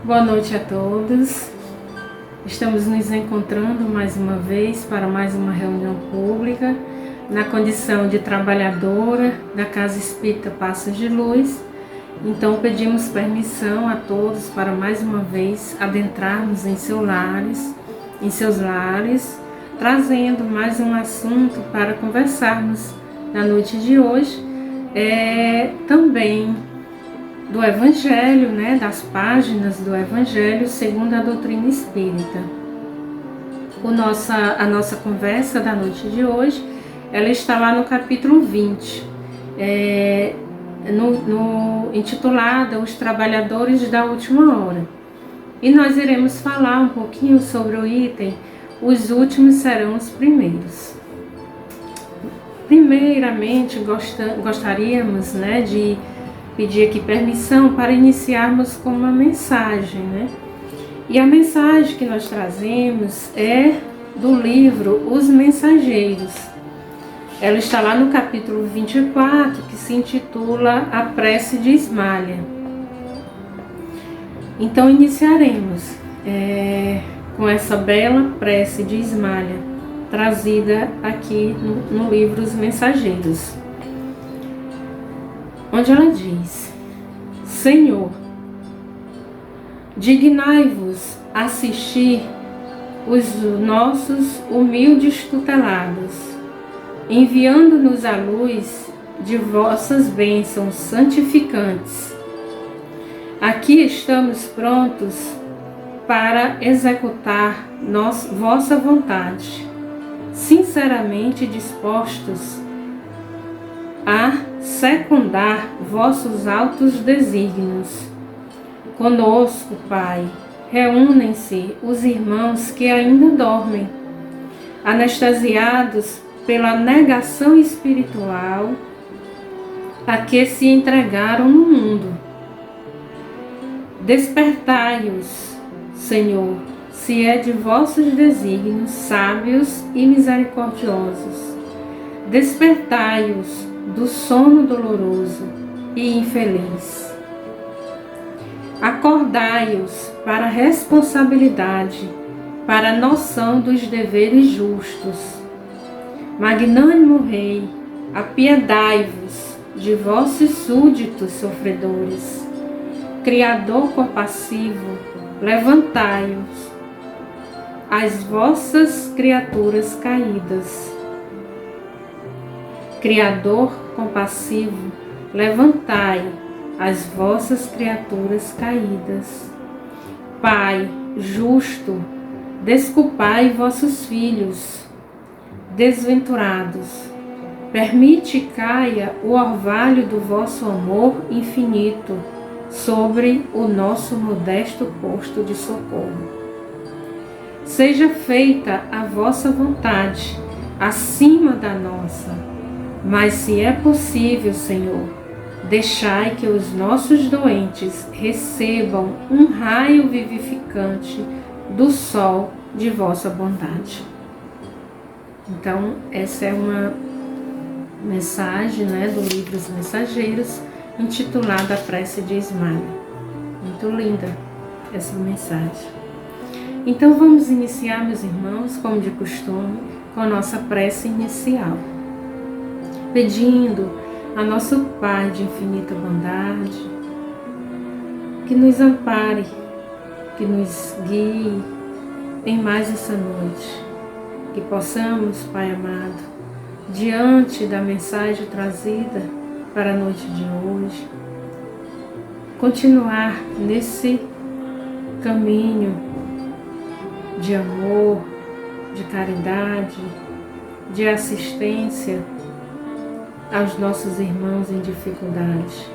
Boa noite a todos. Estamos nos encontrando mais uma vez para mais uma reunião pública, na condição de trabalhadora da Casa Espírita Passos de Luz. Então pedimos permissão a todos para mais uma vez adentrarmos em seus lares, trazendo mais um assunto para conversarmos na noite de hoje, também do Evangelho, das páginas do Evangelho segundo a doutrina espírita. A nossa conversa da noite de hoje, ela está lá no capítulo 20, intitulada Os Trabalhadores da Última Hora. E nós iremos falar um pouquinho sobre o item Os Últimos Serão os Primeiros. Primeiramente, gostaríamos de pedir aqui permissão para iniciarmos com uma mensagem, E a mensagem que nós trazemos é do livro Os Mensageiros. Ela está lá no capítulo 24, que se intitula A Prece de Ismalha. Então iniciaremos com essa bela prece de Ismalha, trazida aqui no livro Os Mensageiros, onde ela diz: Senhor, dignai-vos assistir os nossos humildes tutelados, enviando-nos a luz de vossas bênçãos santificantes. Aqui estamos prontos para executar vossa vontade, sinceramente dispostos a secundar vossos altos desígnios. Conosco, Pai, reúnem-se os irmãos que ainda dormem, anestesiados pela negação espiritual a que se entregaram no mundo. Despertai-os, Senhor, se é de vossos desígnios sábios e misericordiosos. Despertai-os do sono doloroso e infeliz. Acordai-os para a responsabilidade, para a noção dos deveres justos. Magnânimo Rei, apiedai-vos de vossos súditos sofredores. Criador compassivo, levantai-os, as vossas criaturas caídas. Criador compassivo, levantai as vossas criaturas caídas. Pai justo, desculpai vossos filhos desventurados. Permite caia o orvalho do vosso amor infinito sobre o nosso modesto posto de socorro. Seja feita a vossa vontade acima da nossa. Mas se é possível, Senhor, deixai que os nossos doentes recebam um raio vivificante do sol de vossa bondade. Então, essa é uma mensagem do livro Os Mensageiros, intitulada A Prece de Ismalha. Muito linda essa mensagem. Então, vamos iniciar, meus irmãos, como de costume, com a nossa prece inicial, pedindo a nosso Pai de infinita bondade que nos ampare, que nos guie em mais essa noite, que possamos, Pai amado, diante da mensagem trazida para a noite de hoje, continuar nesse caminho de amor, de caridade, de assistência aos nossos irmãos em dificuldade.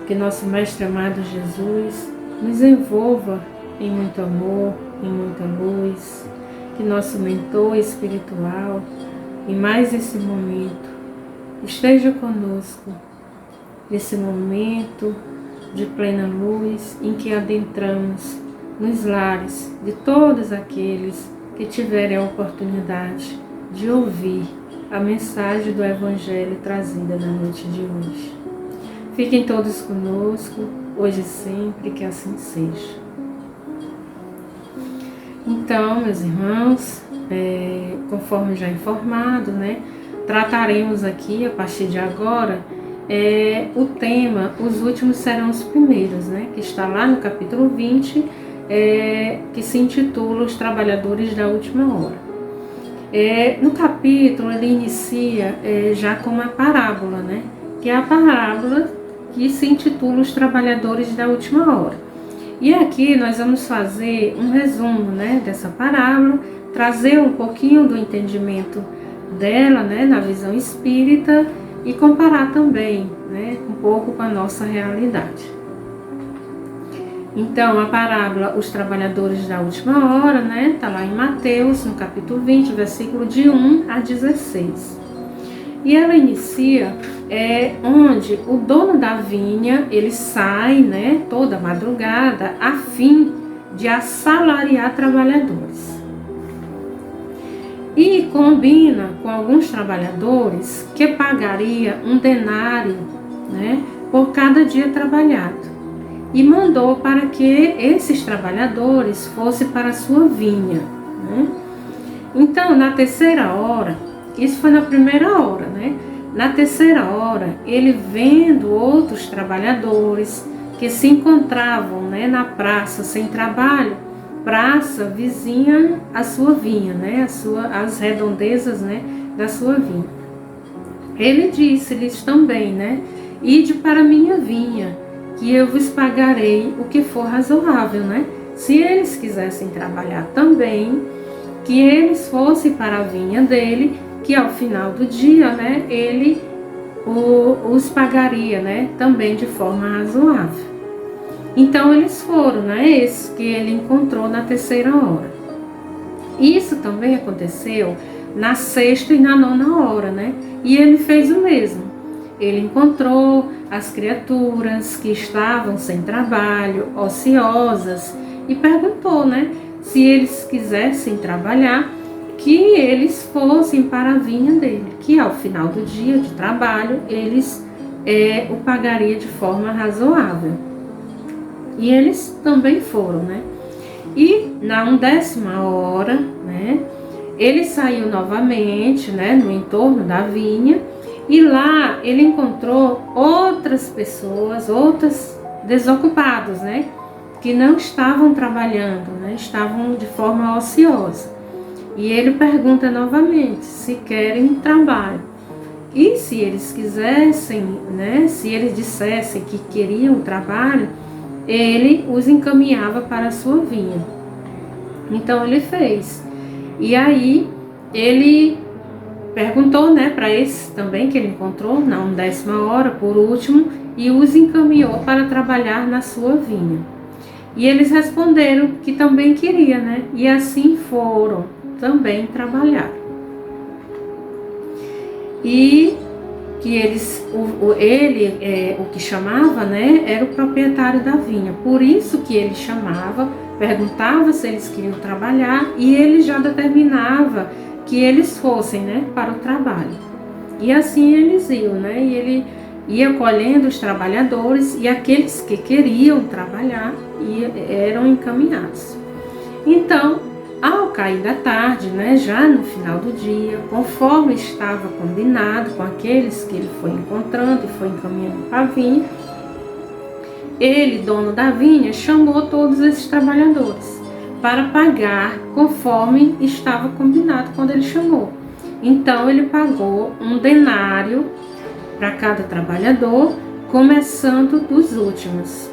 Que nosso Mestre amado Jesus nos envolva em muito amor, em muita luz. Que nosso mentor espiritual, em mais esse momento, esteja conosco, nesse momento de plena luz em que adentramos nos lares de todos aqueles que tiverem a oportunidade de ouvir a mensagem do Evangelho trazida na noite de hoje. Fiquem todos conosco, hoje e sempre, que assim seja. Então, meus irmãos, conforme já informado, né, trataremos aqui, a partir de agora, o tema Os Últimos Serão os Primeiros, né, que está lá no capítulo 20, que se intitula Os Trabalhadores da Última Hora. No capítulo, ele inicia já com uma parábola, né, que é a parábola que se intitula Os Trabalhadores da Última Hora. E aqui nós vamos fazer um resumo, né, dessa parábola, trazer um pouquinho do entendimento dela, né, na visão espírita, e comparar também, né, um pouco com a nossa realidade. Então, a parábola Os Trabalhadores da Última Hora, né, está lá em Mateus, no capítulo 20, versículo de 1 a 16. E ela inicia onde o dono da vinha, ele sai, né, toda madrugada a fim de assalariar trabalhadores. E combina com alguns trabalhadores que pagaria um denário, né, por cada dia trabalhado. E mandou para que esses trabalhadores fossem para a sua vinha, né? Então, na terceira hora, isso foi na primeira hora, né? Na terceira hora, ele vendo outros trabalhadores que se encontravam, né, na praça sem trabalho, praça vizinha à sua vinha, né, as redondezas, né, da sua vinha. Ele disse-lhes também, né, ide para a minha vinha, que eu vos pagarei o que for razoável, né? Se eles quisessem trabalhar também, que eles fossem para a vinha dele, que ao final do dia, né, ele os pagaria, né, também de forma razoável. Então eles foram, né, esses que ele encontrou na terceira hora. Isso também aconteceu na sexta e na nona hora, né, e ele fez o mesmo. Ele encontrou as criaturas que estavam sem trabalho, ociosas, e perguntou, né, se eles quisessem trabalhar, que eles fossem para a vinha dele, que ao final do dia de trabalho eles o pagaria de forma razoável. E eles também foram, né? E na 11ª hora, né, ele saiu novamente, né, no entorno da vinha, e lá ele encontrou outras pessoas, outros desocupados, né, que não estavam trabalhando, né, estavam de forma ociosa. E ele pergunta novamente se querem trabalho. E se eles quisessem, né, se eles dissessem que queriam trabalho, ele os encaminhava para a sua vinha. Então ele fez. E aí ele perguntou, né, para esses também que ele encontrou na 11ª hora, por último, e os encaminhou para trabalhar na sua vinha. E eles responderam que também queria, né? E assim foram também trabalhar. E que o que chamava, né, era o proprietário da vinha. Por isso que ele chamava, perguntava se eles queriam trabalhar, e ele já determinava que eles fossem, né, para o trabalho. E assim eles iam, né? E ele ia colhendo os trabalhadores, e aqueles que queriam trabalhar eram encaminhados. Então, ao cair da tarde, né, já no final do dia, conforme estava combinado com aqueles que ele foi encontrando e foi encaminhando para a vinha, ele, dono da vinha, chamou todos esses trabalhadores para pagar conforme estava combinado quando ele chamou. Então ele pagou um denário para cada trabalhador, começando dos últimos.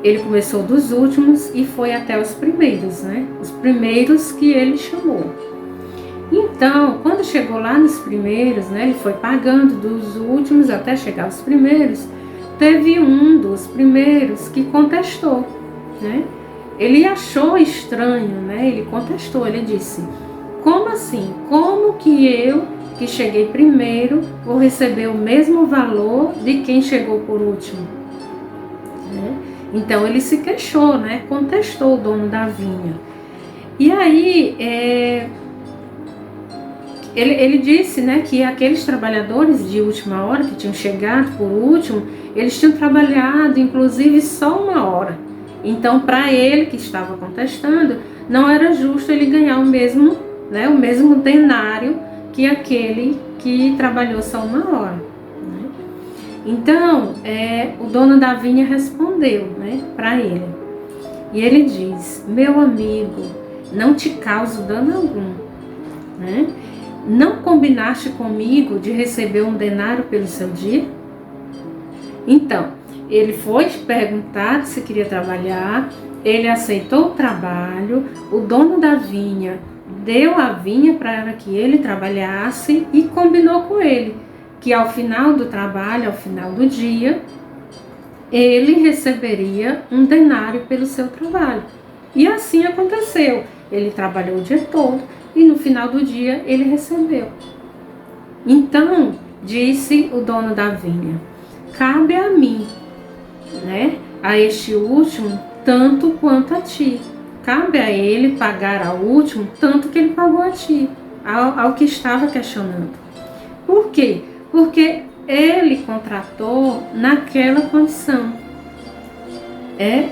Ele começou dos últimos e foi até os primeiros, né? Os primeiros que ele chamou. Então, quando chegou lá nos primeiros, né, ele foi pagando dos últimos até chegar aos primeiros. Teve um dos primeiros que contestou, né? Ele achou estranho, né? Ele contestou, ele disse: como assim? Como que eu, que cheguei primeiro, vou receber o mesmo valor de quem chegou por último? Né? Então ele se queixou, né? Contestou o dono da vinha. E aí, ele disse, né, que aqueles trabalhadores de última hora, que tinham chegado por último, eles tinham trabalhado inclusive só 1 hora. Então, para ele que estava contestando, não era justo ele ganhar o mesmo denário que aquele que trabalhou só 1 hora. Né? Então, o dono da vinha respondeu, né, para ele. E ele diz: meu amigo, não te causo dano algum. Né? Não combinaste comigo de receber 1 denário pelo seu dia? Então, ele foi perguntar se queria trabalhar, ele aceitou o trabalho, o dono da vinha deu a vinha para que ele trabalhasse e combinou com ele que ao final do trabalho, ao final do dia, ele receberia 1 denário pelo seu trabalho. E assim aconteceu. Ele trabalhou o dia todo e no final do dia ele recebeu. Então, disse o dono da vinha: cabe a mim, né, a este último, tanto quanto a ti. Cabe a ele pagar ao último tanto que ele pagou a ti, ao que estava questionando. Por quê? Porque ele contratou naquela condição.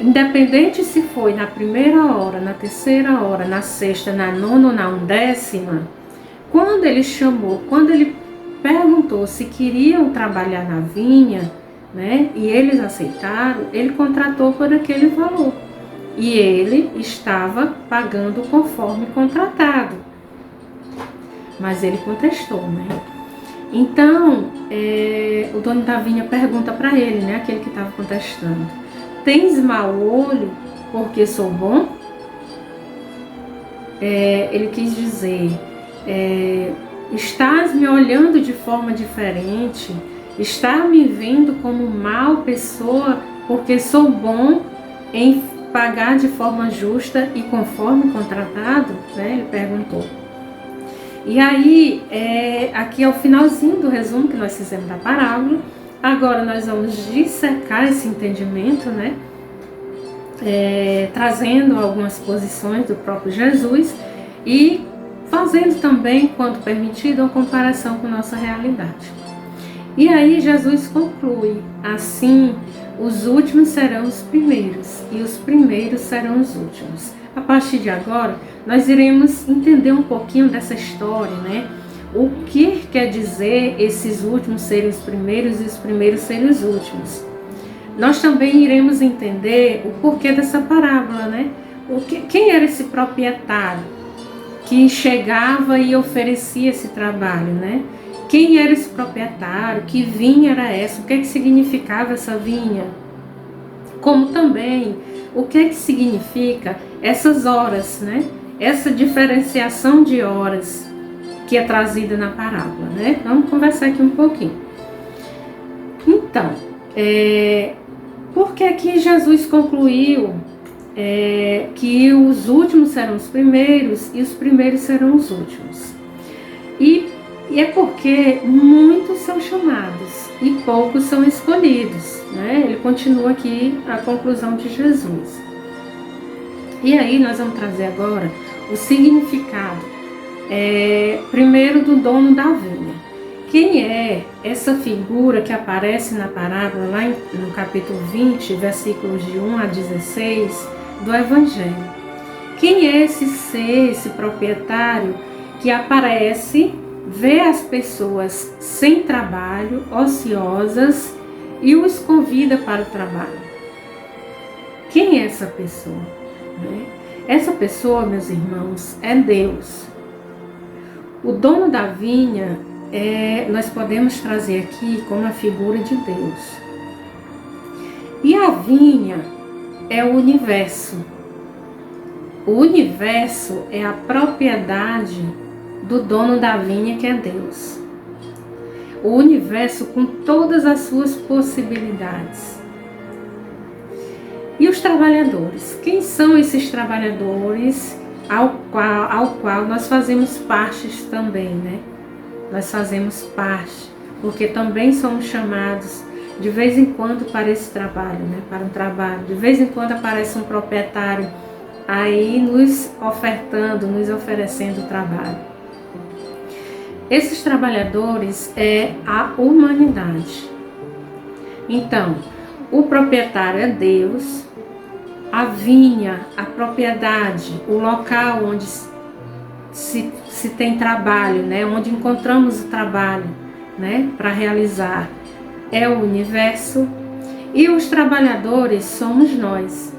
Independente se foi na primeira hora, na terceira hora, na sexta, na nona ou na 1ª, quando ele chamou, quando ele perguntou se queriam trabalhar na vinha, né, e eles aceitaram, ele contratou por aquele valor. E ele estava pagando conforme contratado. Mas ele contestou, né? Então, o dono da vinha pergunta para ele, né, aquele que estava contestando: tens mau olho porque sou bom? Ele quis dizer: estás me olhando de forma diferente, está me vendo como mal pessoa porque sou bom em pagar de forma justa e conforme contratado? Né? Ele perguntou. E aí, aqui é o finalzinho do resumo que nós fizemos da parábola. Agora nós vamos dissecar esse entendimento, né? Trazendo algumas posições do próprio Jesus e fazendo também, quando permitido, uma comparação com nossa realidade. E aí Jesus conclui: assim, os últimos serão os primeiros e os primeiros serão os últimos. A partir de agora, nós iremos entender um pouquinho dessa história, né? O que quer dizer esses últimos serem os primeiros e os primeiros serem os últimos. Nós também iremos entender o porquê dessa parábola, né? Quem era esse proprietário que chegava e oferecia esse trabalho, né? Quem era esse proprietário? Que vinha era essa? O que significava essa vinha? Como também, o que significa essas horas, né? Essa diferenciação de horas que é trazida na parábola, né? Vamos conversar aqui um pouquinho. Então, por que Jesus concluiu que os últimos serão os primeiros e os primeiros serão os últimos? E é porque muitos são chamados e poucos são escolhidos, né? Ele continua aqui a conclusão de Jesus. E aí nós vamos trazer agora o significado, primeiro do dono da vinha. Quem é essa figura que aparece na parábola, lá no capítulo 20, versículos de 1 a 16 do Evangelho? Quem é esse ser, esse proprietário que aparece, vê as pessoas sem trabalho, ociosas, e os convida para o trabalho? Quem é essa pessoa? Essa pessoa, meus irmãos, é Deus. O dono da vinha, nós podemos trazer aqui como a figura de Deus. E a vinha é o universo. O universo é a propriedade do dono da vinha, que é Deus. O universo com todas as suas possibilidades. E os trabalhadores? Quem são esses trabalhadores ao qual nós fazemos parte também, né? Nós fazemos parte, porque também somos chamados de vez em quando para esse trabalho, né? Para um trabalho. De vez em quando aparece um proprietário aí nos ofertando, nos oferecendo trabalho. Esses trabalhadores é a humanidade. Então, o proprietário é Deus, a vinha, a propriedade, o local onde se tem trabalho, né? Onde encontramos o trabalho, né? Para realizar, é o universo, e os trabalhadores somos nós.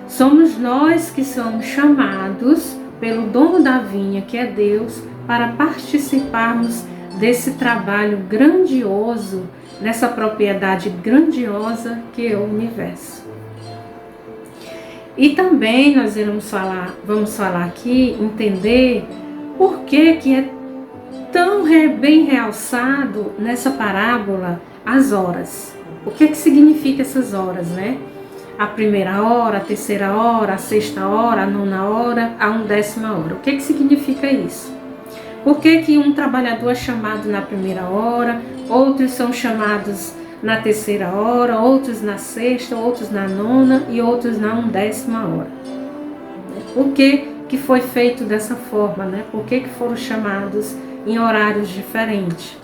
Somos nós que somos chamados pelo dono da vinha, que é Deus, para participarmos desse trabalho grandioso, nessa propriedade grandiosa que é o universo. E também nós vamos falar aqui, entender por que é tão bem realçado nessa parábola as horas. O que significa essas horas, né? A primeira hora, a terceira hora, a sexta hora, a nona hora, a 1/10 hora. O que significa isso? Por que um trabalhador é chamado na primeira hora, outros são chamados na terceira hora, outros na sexta, outros na nona e outros na 1/10 hora? Por que foi feito dessa forma, né? Por que foram chamados em horários diferentes?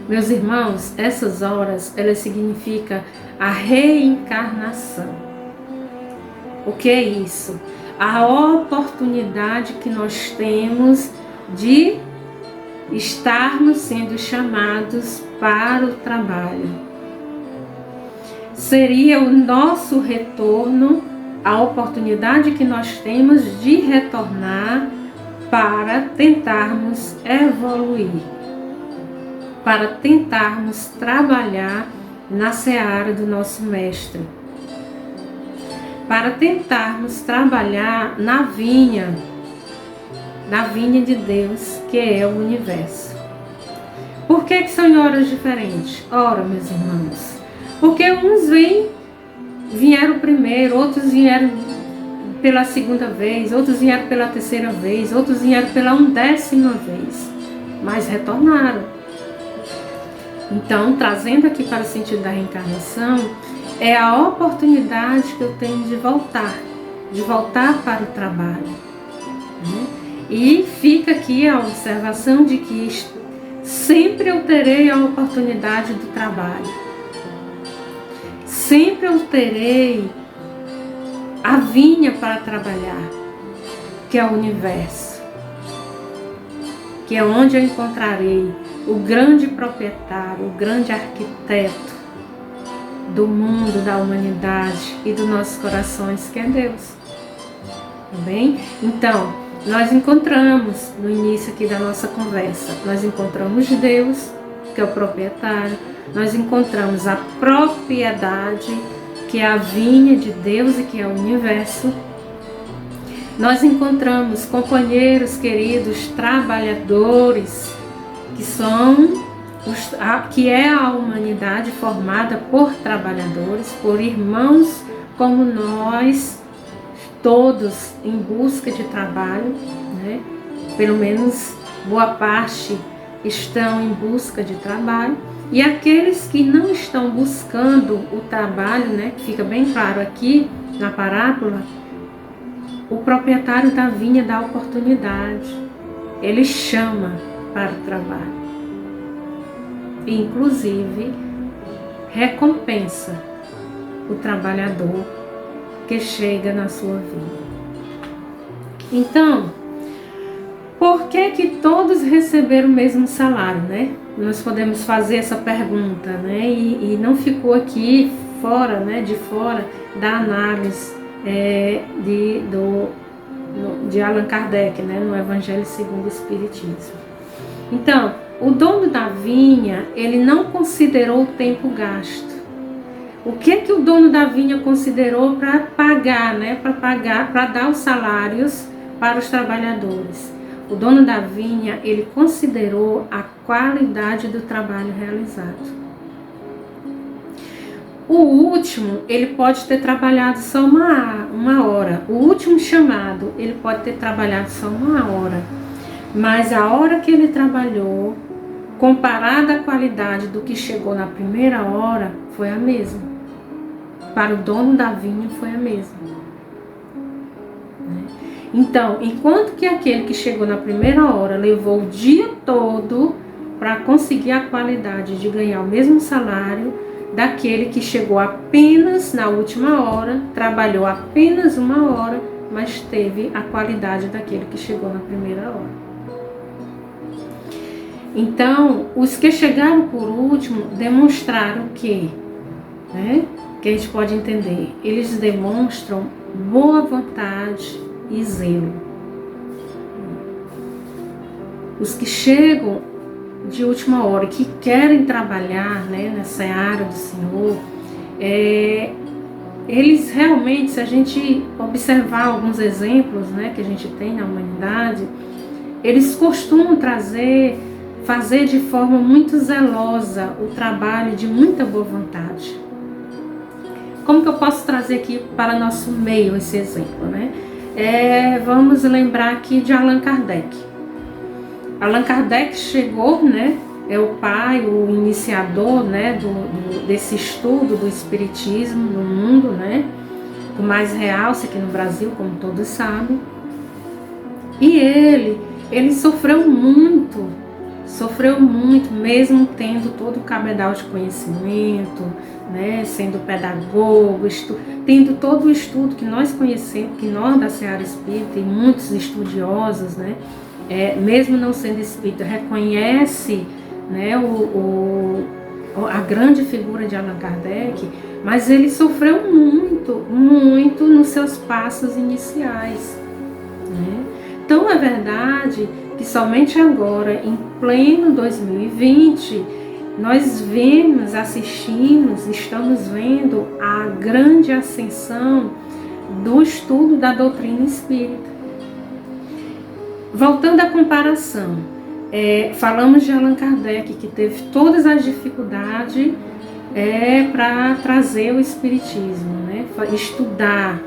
Meus irmãos, essas horas, elas significam a reencarnação. O que é isso? A oportunidade que nós temos de estarmos sendo chamados para o trabalho. Seria o nosso retorno, a oportunidade que nós temos de retornar para tentarmos evoluir, para tentarmos trabalhar na seara do nosso mestre, para tentarmos trabalhar na vinha de Deus, que é o universo. Por que são em horas diferentes? Ora, meus irmãos, porque uns vieram primeiro, outros vieram pela segunda vez, outros vieram pela terceira vez, outros vieram pela 1/10 vez, mas retornaram. Então, trazendo aqui para o sentido da reencarnação, é a oportunidade que eu tenho de voltar para o trabalho, né? E fica aqui a observação de que sempre eu terei a oportunidade do trabalho, sempre eu terei a vinha para trabalhar, que é o universo, que é onde eu encontrarei o grande proprietário, o grande arquiteto do mundo, da humanidade e dos nossos corações, que é Deus. Tá bem? Então, nós encontramos, no início aqui da nossa conversa, nós encontramos Deus, que é o proprietário, nós encontramos a propriedade, que é a vinha de Deus e que é o universo. Nós encontramos companheiros queridos, trabalhadores, que é a humanidade formada por trabalhadores, por irmãos como nós, todos em busca de trabalho, né? Pelo menos boa parte estão em busca de trabalho, e aqueles que não estão buscando o trabalho, né? Fica bem claro aqui na parábola, o proprietário da vinha dá oportunidade, ele chama para o trabalho, e inclusive recompensa o trabalhador que chega na sua vida. Então, por que todos receberam o mesmo salário, né? Nós podemos fazer essa pergunta, né? E não ficou aqui fora, né? De fora da análise de Allan Kardec, né? No Evangelho segundo o Espiritismo. Então, o dono da vinha, ele não considerou o tempo gasto. O que o dono da vinha considerou para pagar, né? Para dar os salários para os trabalhadores? O dono da vinha, ele considerou a qualidade do trabalho realizado. O último, ele pode ter trabalhado só uma hora. O último chamado, ele pode ter trabalhado só uma hora. Mas a hora que ele trabalhou, comparada à qualidade do que chegou na primeira hora, foi a mesma. Para o dono da vinha foi a mesma. Então, enquanto que aquele que chegou na primeira hora levou o dia todo para conseguir a qualidade de ganhar o mesmo salário daquele que chegou apenas na última hora, trabalhou apenas 1 hora, mas teve a qualidade daquele que chegou na primeira hora. Então, os que chegaram por último demonstraram que a gente pode entender, eles demonstram boa vontade e zelo. Os que chegam de última hora, que querem trabalhar nessa área do Senhor, eles realmente, se a gente observar alguns exemplos que a gente tem na humanidade, eles costumam fazer de forma muito zelosa o trabalho de muita boa vontade. Como que eu posso trazer aqui para nosso meio esse exemplo? Vamos lembrar aqui de Allan Kardec. Allan Kardec chegou, é o pai, o iniciador desse estudo do espiritismo no mundo, o mais realce aqui no Brasil, como todos sabem. E ele sofreu muito, mesmo tendo todo o cabedal de conhecimento, sendo pedagogo, tendo todo o estudo que nós conhecemos, que nós da Seara Espírita e muitos estudiosos, mesmo não sendo espírita, reconhece a grande figura de Allan Kardec, mas ele sofreu muito nos seus passos iniciais. Então é verdade que somente agora, em pleno 2020, nós estamos vendo a grande ascensão do estudo da doutrina espírita. Voltando à comparação, falamos de Allan Kardec, que teve todas as dificuldades para trazer o espiritismo, estudar,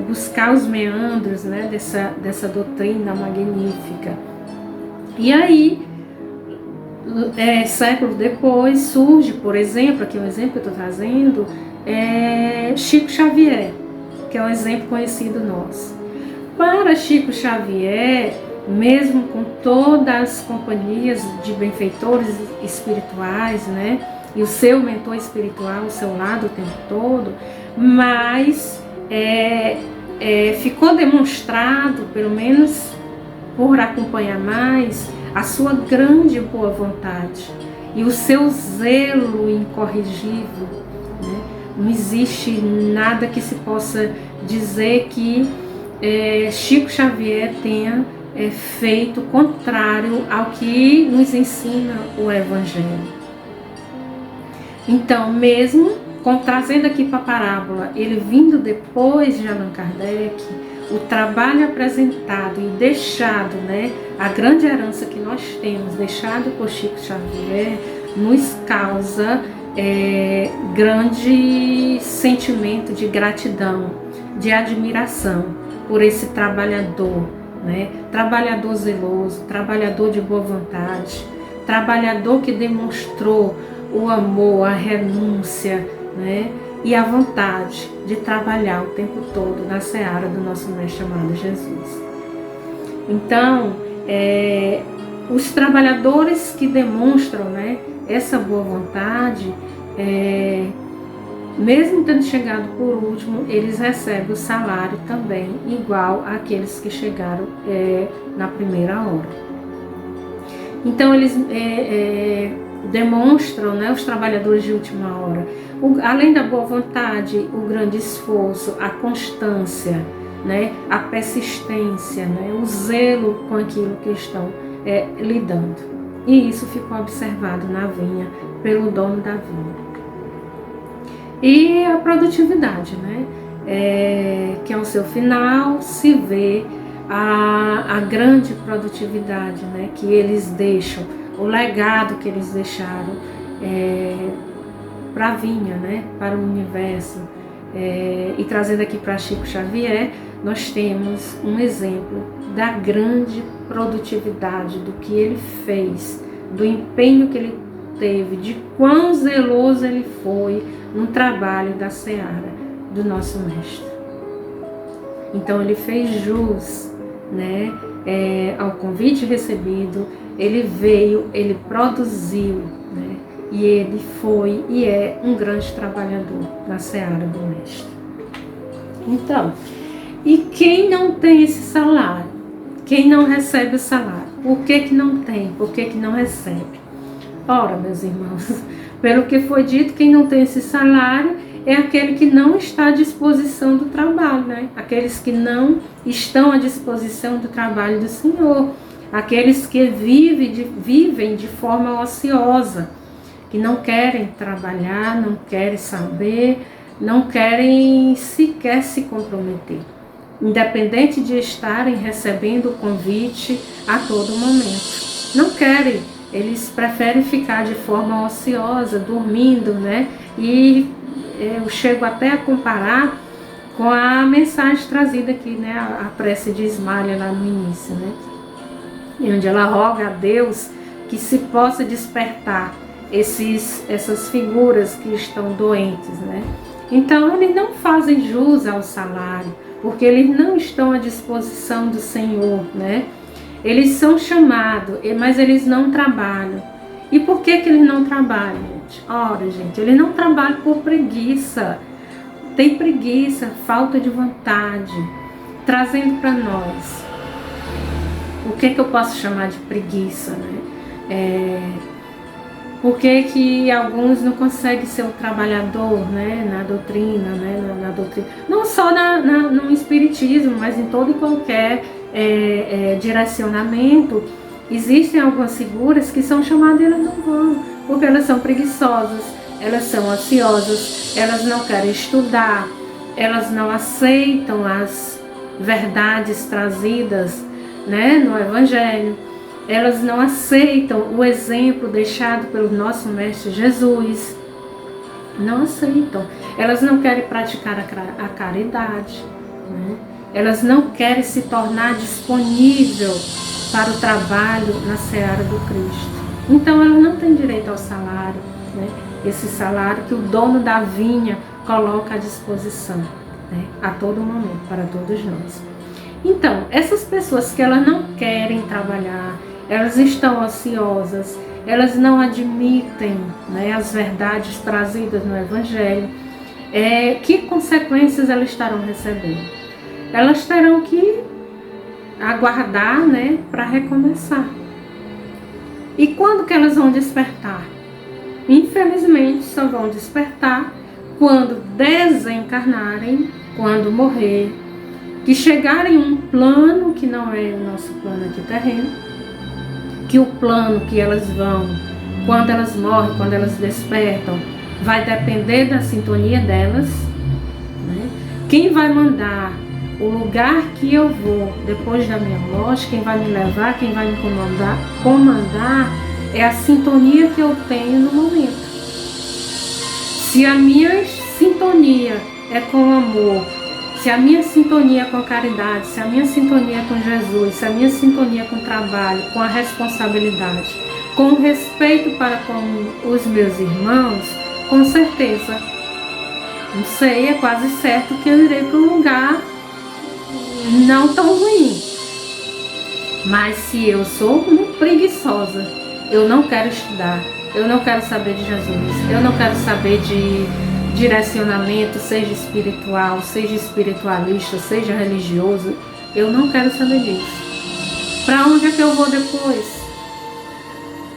buscar os meandros dessa doutrina magnífica. E aí, séculos depois, surge, por exemplo, aqui é um exemplo que eu estou trazendo, Chico Xavier, que é um exemplo conhecido nosso. Para Chico Xavier, mesmo com todas as companhias de benfeitores espirituais, e o seu mentor espiritual ao seu lado o tempo todo, mas ficou demonstrado, pelo menos por acompanhar mais, a sua grande boa vontade e o seu zelo incorrigível. Não existe nada que se possa dizer que Chico Xavier tenha feito contrário ao que nos ensina o Evangelho. Então, mesmo trazendo aqui para a parábola, ele vindo depois de Allan Kardec, o trabalho apresentado e deixado, a grande herança que nós temos, deixado por Chico Xavier, nos causa grande sentimento de gratidão, de admiração por esse trabalhador, trabalhador zeloso, trabalhador de boa vontade, trabalhador que demonstrou o amor, a renúncia, e a vontade de trabalhar o tempo todo na seara do nosso Mestre amado Jesus. Então, os trabalhadores que demonstram essa boa vontade, mesmo tendo chegado por último, eles recebem o salário também igual àqueles que chegaram na primeira hora. Então, eles demonstram, os trabalhadores de última hora, além da boa vontade, o grande esforço, a constância, a persistência, o zelo com aquilo que estão lidando. E isso ficou observado na vinha pelo dono da vinha. E a produtividade, que ao seu final se vê a grande produtividade, que eles deixam, o legado que eles deixaram para a vinha, para o universo. E trazendo aqui para Chico Xavier, nós temos um exemplo da grande produtividade, do que ele fez, do empenho que ele teve, de quão zeloso ele foi no trabalho da seara do nosso Mestre. Então ele fez jus, né, ao convite recebido, ele veio, ele produziu, né, e ele foi e é um grande trabalhador na seara do Mestre. Então, e quem não tem esse salário? Quem não recebe o salário? Por que não tem? Por que não recebe? Ora, meus irmãos, pelo que foi dito, quem não tem esse salário é aquele que não está à disposição do trabalho, né? Aqueles que não estão à disposição do trabalho do Senhor. Aqueles que vivem de forma ociosa, que não querem trabalhar, não querem saber, não querem sequer se comprometer, independente de estarem recebendo o convite a todo momento. Não querem, eles preferem ficar de forma ociosa, dormindo, né? E eu chego até a comparar com a mensagem trazida aqui, né? A prece de Ismália lá no início, né? Onde ela roga a Deus que se possa despertar essas figuras que estão doentes, né? Então, eles não fazem jus ao salário, porque eles não estão à disposição do Senhor, né? Eles são chamados, mas eles não trabalham. E por que eles não trabalham, gente? Ora, gente, eles não trabalham por preguiça. Tem preguiça, falta de vontade, trazendo para nós. O que eu posso chamar de preguiça, né? Por que alguns não conseguem ser um trabalhador, né, na doutrina, né, na doutrina, não só no espiritismo, mas em todo e qualquer direcionamento. Existem algumas figuras que são chamadas e elas não vão, porque elas são preguiçosas, elas são ansiosas, elas não querem estudar, elas não aceitam as verdades trazidas, né, no Evangelho. Elas não aceitam o exemplo deixado pelo nosso Mestre Jesus. Não aceitam. Elas não querem praticar a caridade, né? Elas não querem se tornar disponível para o trabalho na seara do Cristo. Então elas não têm direito ao salário, né? Esse salário que o dono da vinha coloca à disposição, né, a todo momento, para todos nós. Então, essas pessoas que elas não querem trabalhar, elas estão ansiosas, elas não admitem, né, as verdades trazidas no Evangelho, que consequências elas estarão recebendo? Elas terão que aguardar, né, para recomeçar. E quando que elas vão despertar? Infelizmente, só vão despertar quando desencarnarem, quando morrer, que chegarem um plano que não é o nosso plano aqui terreno, que o plano que elas vão, quando elas morrem, quando elas despertam, vai depender da sintonia delas, né? Quem vai mandar o lugar que eu vou depois da minha morte, quem vai me levar, quem vai me comandar é a sintonia que eu tenho no momento. Se a minha sintonia é com amor, se a minha sintonia é com a caridade, se a minha sintonia é com Jesus, se a minha sintonia é com o trabalho, com a responsabilidade, com o respeito para com os meus irmãos, com certeza, não sei, é quase certo que eu irei para um lugar não tão ruim. Mas se eu sou muito preguiçosa, eu não quero estudar, eu não quero saber de Jesus, eu não quero saber de direcionamento, seja espiritual, seja espiritualista, seja religioso, eu não quero saber disso. Para onde é que eu vou depois?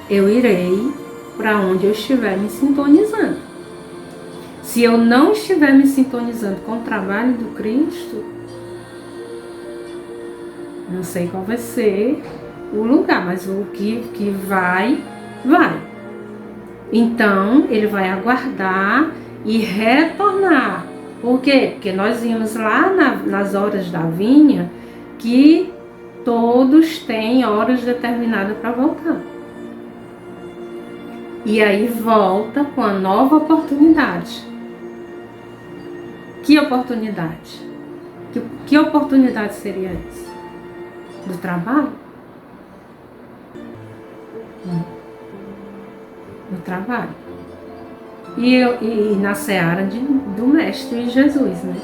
Eu irei para onde eu estiver me sintonizando. Se eu não estiver me sintonizando com o trabalho do Cristo, não sei qual vai ser o lugar, mas o que vai. Então, ele vai aguardar e retornar. Por quê? Porque nós vimos lá nas horas da vinha que todos têm horas determinadas para voltar. E aí volta com a nova oportunidade. Que oportunidade? Que oportunidade seria essa? Do trabalho? No trabalho. E na seara do Mestre Jesus, né?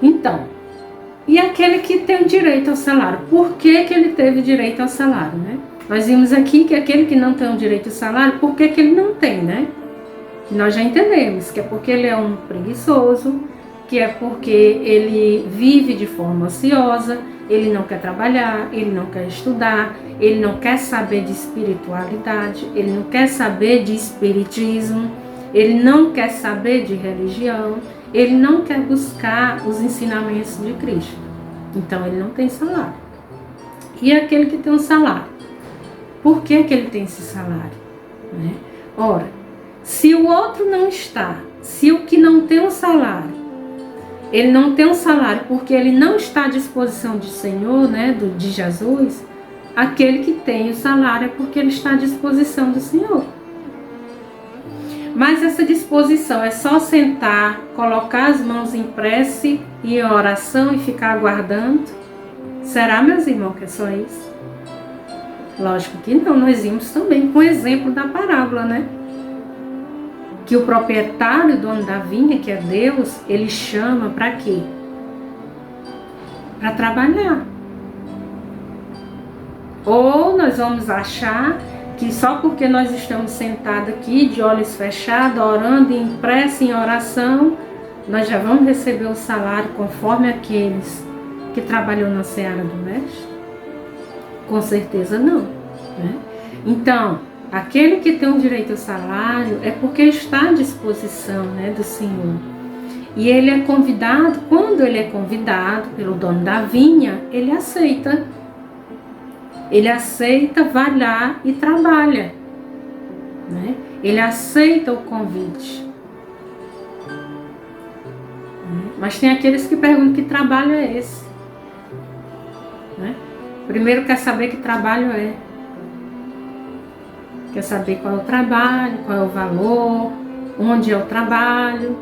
Então, e aquele que tem direito ao salário? Por que que ele teve direito ao salário, né? Nós vimos aqui que aquele que não tem o direito ao salário, por que que ele não tem, né? Nós já entendemos que é porque ele é um preguiçoso, que é porque ele vive de forma ociosa, ele não quer trabalhar, ele não quer estudar, ele não quer saber de espiritualidade, ele não quer saber de espiritismo, ele não quer saber de religião, ele não quer buscar os ensinamentos de Cristo. Então ele não tem salário. E aquele que tem um salário? Por que que ele tem esse salário, né? Ora, se o outro não está, se o que não tem um salário, ele não tem um salário porque ele não está à disposição do Senhor, né, de Jesus, aquele que tem o salário é porque ele está à disposição do Senhor. Mas essa disposição é só sentar, colocar as mãos em prece e em oração e ficar aguardando? Será, meus irmãos, que é só isso? Lógico que não, nós vimos também com o exemplo da parábola, né? Que o proprietário, dono da vinha, que é Deus, ele chama para quê? Para trabalhar. Ou nós vamos achar que só porque nós estamos sentados aqui, de olhos fechados, orando em prece, em oração, nós já vamos receber o salário conforme aqueles que trabalham na seara do Mestre? Com certeza não, né? Então, aquele que tem o direito ao salário é porque está à disposição, né, do Senhor. E ele é convidado, quando ele é convidado pelo dono da vinha, ele aceita. Ele aceita, vai lá e trabalha, né? Ele aceita o convite. Mas tem aqueles que perguntam que trabalho é esse, né? Primeiro quer saber que trabalho é. Quer saber qual é o trabalho, qual é o valor, onde é o trabalho.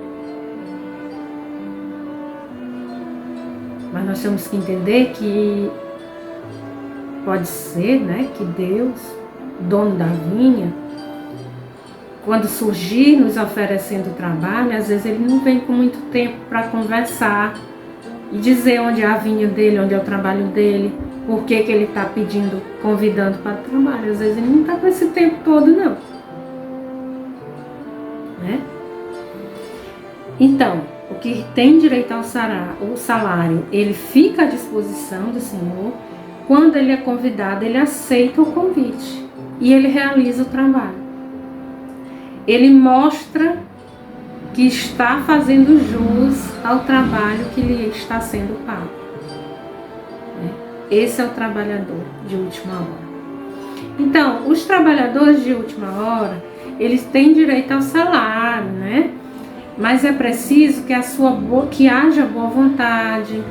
Mas nós temos que entender que pode ser, né, que Deus, dono da vinha, quando surgir nos oferecendo trabalho, às vezes ele não vem com muito tempo para conversar e dizer onde é a vinha dele, onde é o trabalho dele, por que que ele está pedindo, convidando para o trabalho. Às vezes ele não está com esse tempo todo, não. Né? Então, o que tem direito ao salário, ele fica à disposição do Senhor. Quando ele é convidado, ele aceita o convite e ele realiza o trabalho. Ele mostra que está fazendo jus ao trabalho que lhe está sendo pago. Esse é o trabalhador de última hora. Então, os trabalhadores de última hora, eles têm direito ao salário, né? Mas é preciso que haja boa vontade,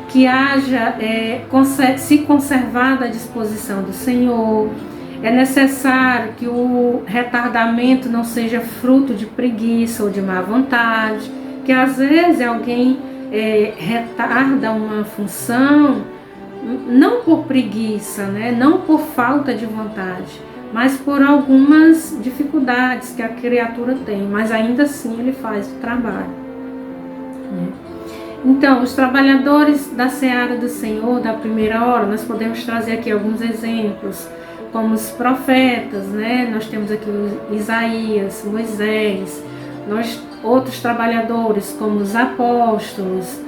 que haja se conservar à disposição do Senhor. É necessário que o retardamento não seja fruto de preguiça ou de má vontade, que às vezes alguém retarda uma função, não por preguiça, né? Não por falta de vontade, mas por algumas dificuldades que a criatura tem, mas ainda assim ele faz o trabalho, né? Então, os trabalhadores da seara do Senhor, da primeira hora, nós podemos trazer aqui alguns exemplos, como os profetas, né? Nós temos aqui Isaías, Moisés, outros trabalhadores como os apóstolos,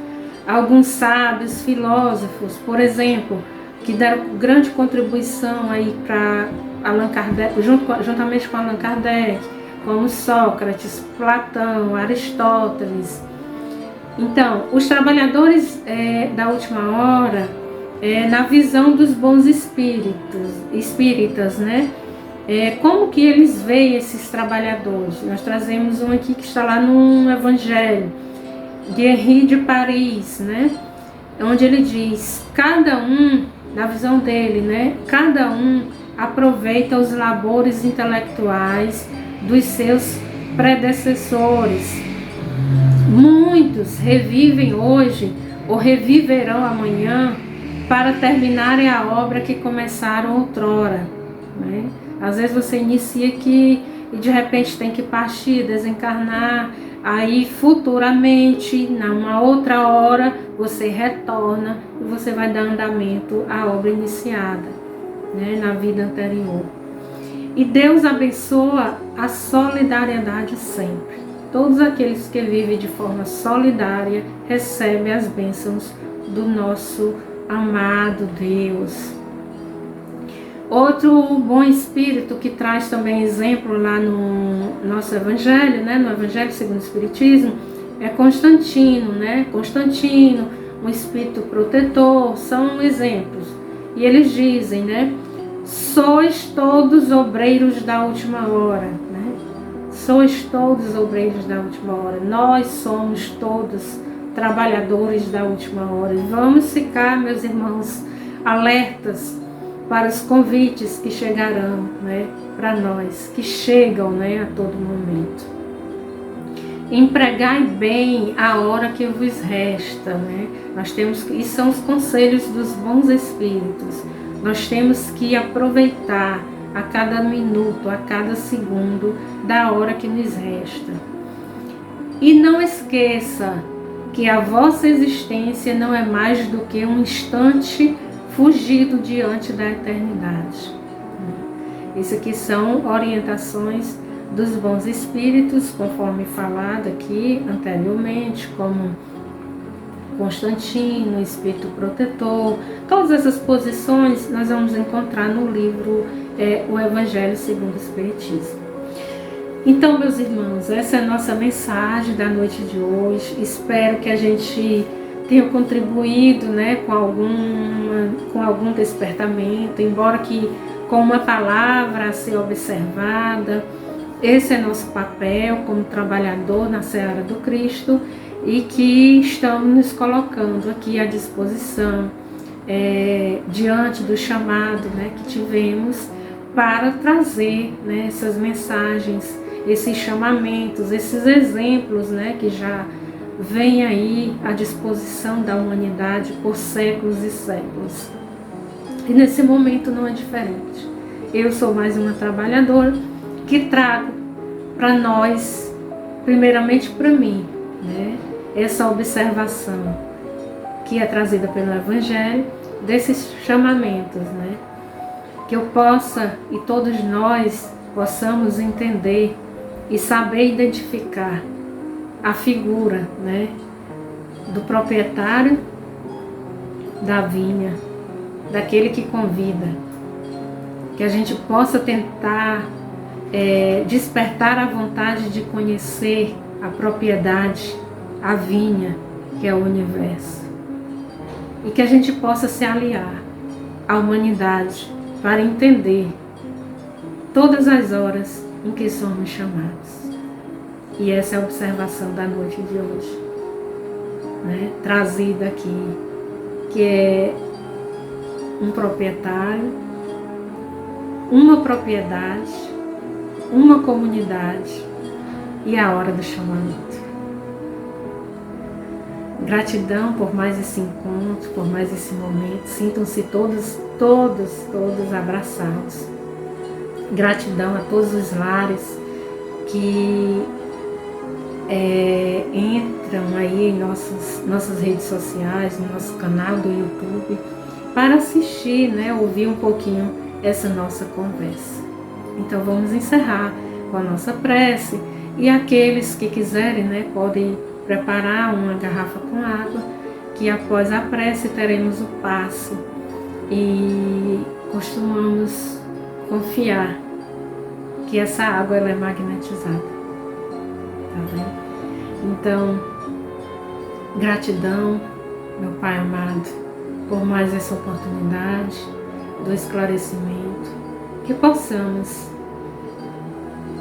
alguns sábios, filósofos, por exemplo, que deram grande contribuição aí para Allan Kardec, juntamente com Allan Kardec, como Sócrates, Platão, Aristóteles. Então, os trabalhadores da última hora, na visão dos bons espíritas, né? Como que eles veem esses trabalhadores? Nós trazemos um aqui que está lá no Evangelho, de Henri de Paris, né? Onde ele diz, cada um, na visão dele, né? Cada um aproveita os labores intelectuais dos seus predecessores. Muitos revivem hoje ou reviverão amanhã para terminarem a obra que começaram outrora, né? Às vezes você inicia aqui e de repente tem que partir, desencarnar, aí futuramente, numa outra hora, você retorna e você vai dar andamento à obra iniciada, né, na vida anterior. E Deus abençoa a solidariedade sempre. Todos aqueles que vivem de forma solidária recebem as bênçãos do nosso amado Deus. Outro bom espírito que traz também exemplo lá no nosso evangelho, né, no Evangelho segundo o Espiritismo, é Constantino, né? Constantino, um espírito protetor, são exemplos. E eles dizem, né? Sois todos obreiros da última hora, né? Sois todos obreiros da última hora. Nós somos todos trabalhadores da última hora. E vamos ficar, meus irmãos, alertas para os convites que chegarão, né, para nós, que chegam, né, a todo momento. Empregai bem a hora que vos resta, né? Nós temos, e são os conselhos dos bons espíritos. Nós temos que aproveitar a cada minuto, a cada segundo da hora que nos resta. E não esqueça que a vossa existência não é mais do que um instante fugido diante da eternidade. Isso aqui são orientações dos bons espíritos, conforme falado aqui anteriormente, como Constantino, espírito protetor. Todas essas posições nós vamos encontrar no livro O Evangelho segundo o Espiritismo. Então, meus irmãos, essa é a nossa mensagem da noite de hoje. Espero que a gente tenha contribuído, né, com algum despertamento, embora que com uma palavra a ser observada. Esse é nosso papel como trabalhador na seara do Cristo e que estamos nos colocando aqui à disposição diante do chamado, né, que tivemos para trazer, né, essas mensagens, esses chamamentos, esses exemplos, né, que já vem aí à disposição da humanidade por séculos e séculos. E nesse momento não é diferente. Eu sou mais uma trabalhadora que trago para nós, primeiramente para mim, né, essa observação que é trazida pelo Evangelho, desses chamamentos, né, que eu possa e todos nós possamos entender e saber identificar a figura, né, do proprietário da vinha, daquele que convida, que a gente possa tentar despertar a vontade de conhecer a propriedade, a vinha, que é o universo, e que a gente possa se aliar à humanidade para entender todas as horas em que somos chamados. E essa é a observação da noite de hoje, né, trazida aqui, que é um proprietário, uma propriedade, uma comunidade e a hora do chamamento. Gratidão por mais esse encontro, por mais esse momento. Sintam-se todos abraçados. Gratidão a todos os lares que entram aí em nossas redes sociais, no nosso canal do YouTube, para assistir, né, ouvir um pouquinho essa nossa conversa. Então vamos encerrar com a nossa prece, e aqueles que quiserem, né, podem preparar uma garrafa com água, que após a prece teremos o passe, e costumamos confiar que essa água ela é magnetizada, tá bem? Então, gratidão, meu Pai amado, por mais essa oportunidade do esclarecimento, que possamos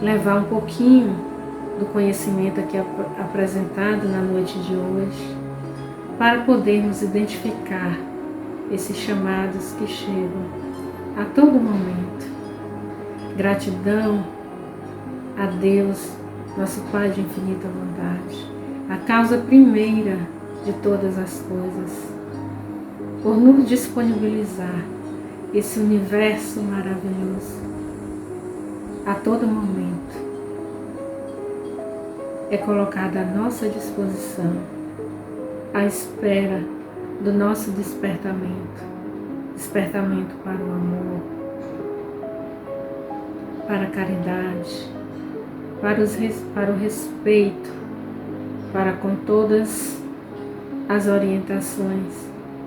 levar um pouquinho do conhecimento aqui apresentado na noite de hoje, para podermos identificar esses chamados que chegam a todo momento. Gratidão a Deus, nosso Pai de infinita bondade, a causa primeira de todas as coisas, por nos disponibilizar esse universo maravilhoso a todo momento. É colocado à nossa disposição à espera do nosso despertamento para o amor, para a caridade, para o respeito, para com todas as orientações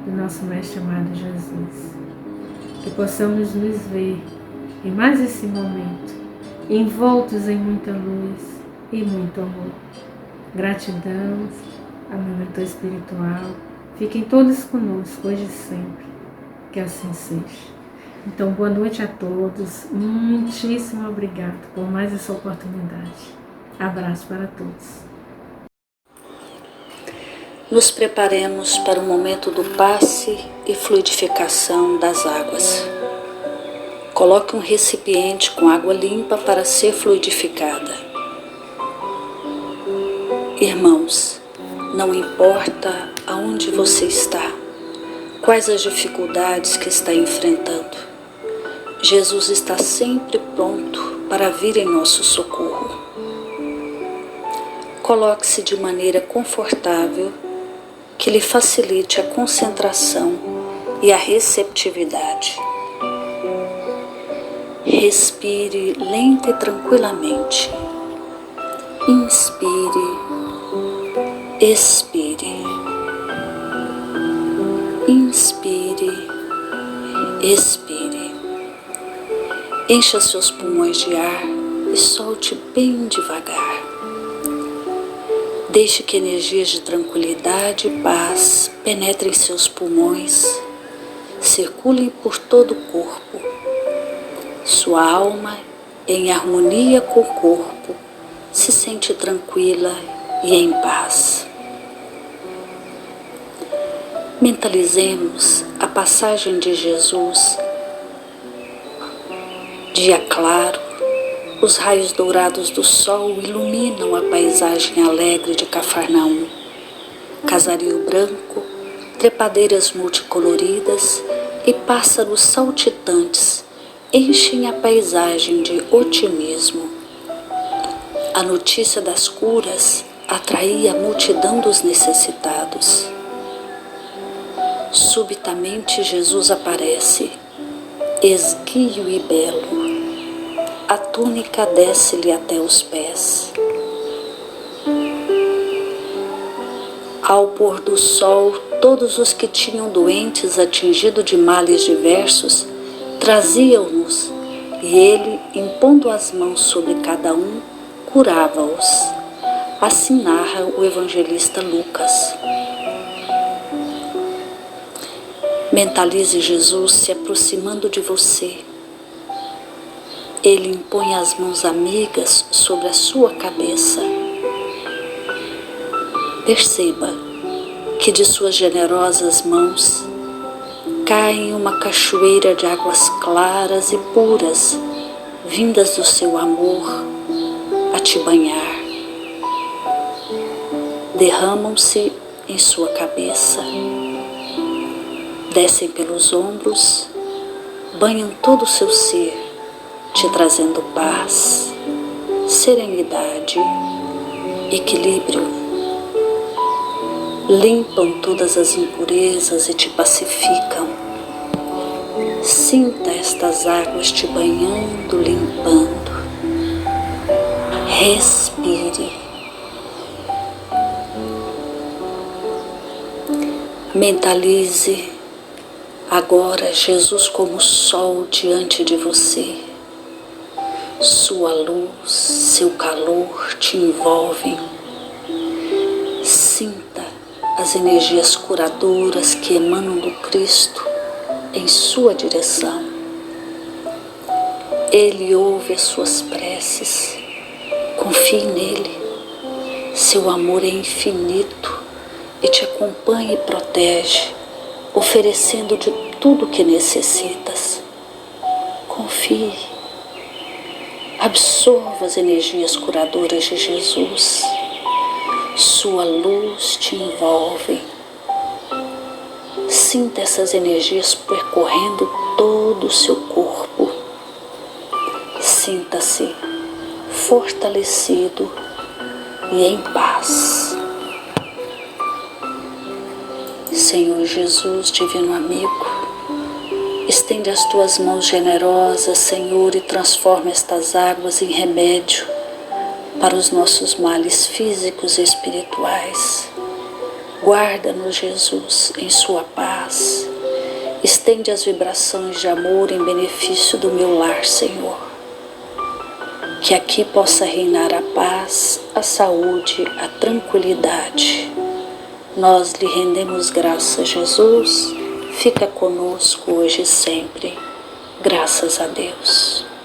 do nosso Mestre amado Jesus. Que possamos nos ver em mais esse momento, envoltos em muita luz e muito amor. Gratidão ao meu mentor espiritual. Fiquem todos conosco hoje e sempre. Que assim seja. Então, boa noite a todos. Muitíssimo obrigado por mais essa oportunidade. Abraço para todos. Nos preparemos para o momento do passe e fluidificação das águas. Coloque um recipiente com água limpa para ser fluidificada. Irmãos, não importa aonde você está, quais as dificuldades que está enfrentando, Jesus está sempre pronto para vir em nosso socorro. Coloque-se de maneira confortável que lhe facilite a concentração e a receptividade. Respire lenta e tranquilamente. Inspire, expire. Inspire, expire. Encha seus pulmões de ar e solte bem devagar. Deixe que energias de tranquilidade e paz penetrem seus pulmões, circulem por todo o corpo. Sua alma, em harmonia com o corpo, se sente tranquila e em paz. Mentalizemos a passagem de Jesus. Dia claro, os raios dourados do sol iluminam a paisagem alegre de Cafarnaum. Casario branco, trepadeiras multicoloridas e pássaros saltitantes enchem a paisagem de otimismo. A notícia das curas atraía a multidão dos necessitados. Subitamente Jesus aparece, esguio e belo. A túnica desce-lhe até os pés. Ao pôr do sol, todos os que tinham doentes atingidos de males diversos traziam-nos, e ele, impondo as mãos sobre cada um, curava-os. Assim narra o evangelista Lucas. Mentalize Jesus se aproximando de você. Ele impõe as mãos amigas sobre a sua cabeça. Perceba que de suas generosas mãos cai uma cachoeira de águas claras e puras, vindas do seu amor a te banhar. Derramam-se em sua cabeça, descem pelos ombros, banham todo o seu ser, te trazendo paz, serenidade, equilíbrio. Limpam todas as impurezas e te pacificam. Sinta estas águas te banhando, limpando. Respire. Mentalize agora Jesus como sol diante de você. Sua luz, seu calor te envolvem. Sinta as energias curadoras que emanam do Cristo em sua direção. Ele ouve as suas preces. Confie nele. Seu amor é infinito e te acompanha e protege, oferecendo de tudo o que necessitas. Confie. Absorva as energias curadoras de Jesus. Sua luz te envolve. Sinta essas energias percorrendo todo o seu corpo. Sinta-se fortalecido e em paz. Senhor Jesus, divino amigo, estende as tuas mãos generosas, Senhor, e transforma estas águas em remédio para os nossos males físicos e espirituais. Guarda-nos, Jesus, em sua paz. Estende as vibrações de amor em benefício do meu lar, Senhor. Que aqui possa reinar a paz, a saúde, a tranquilidade. Nós lhe rendemos graças, Jesus. Fica conosco hoje e sempre. Graças a Deus.